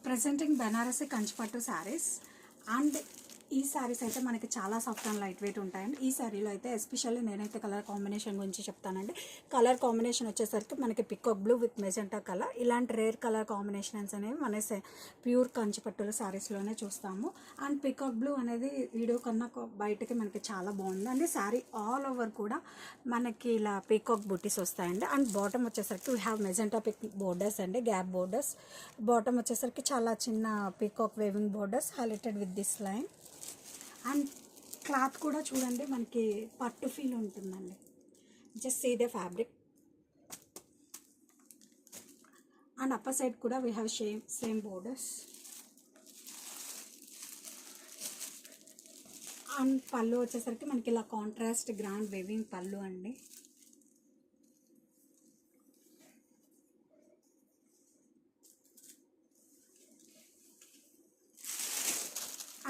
Presenting Banarasi Kanchipattu saris and ఈ శారీస్ అయితే మనకి చాలా సాఫ్ట్ అండ్ లైట్ వెయిట్ ఉంటాయండి. ఈ శారీలో అయితే ఎస్పెషల్లీ నేనైతే కలర్ కాంబినేషన్ గురించి చెప్తానండి. కలర్ కాంబినేషన్ వచ్చేసరికి మనకి peacock blue with magenta colour, ఇలాంటి రేర్ కలర్ కాంబినేషన్స్ అనేవి మన ప్యూర్ కంచిపట్టుల శారీస్లోనే చూస్తాము. అండ్ పికాక్ బ్లూ అనేది వీడియో కన్నా బయటకి మనకి చాలా బాగుంది అండి. శారీ ఆల్ ఓవర్ కూడా మనకి ఇలా పీకాక్ బుటీస్ వస్తాయండి. అండ్ బాటమ్ వచ్చేసరికి we have magenta pink borders అండి, గ్యాప్ బోర్డర్స్. బాటమ్ వచ్చేసరికి చాలా చిన్న peacock weaving borders highlighted with this line. And cloth కూడా చూడండి మనకి పట్టు ఫీల్ ఉంటుందండి. Just see the fabric. And upper side కూడా we have same borders. And పళ్ళు వచ్చేసరికి మనకి ఇలా కాంట్రాస్ట్ గ్రాండ్ వేవింగ్ పళ్ళు అండి.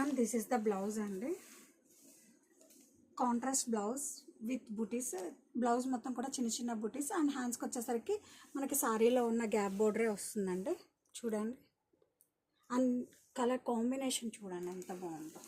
And this is the blouse అండి, contrast blouse with buttis. Blouse మొత్తం కూడా చిన్న చిన్న బుటీస్. అండ్ హ్యాండ్స్కి వచ్చేసరికి మనకి సారీలో ఉన్న గ్యాప్ బోర్డరే వస్తుందండి చూడండి. అండ్ కలర్ కాంబినేషన్ చూడండి ఎంత బాగుందో.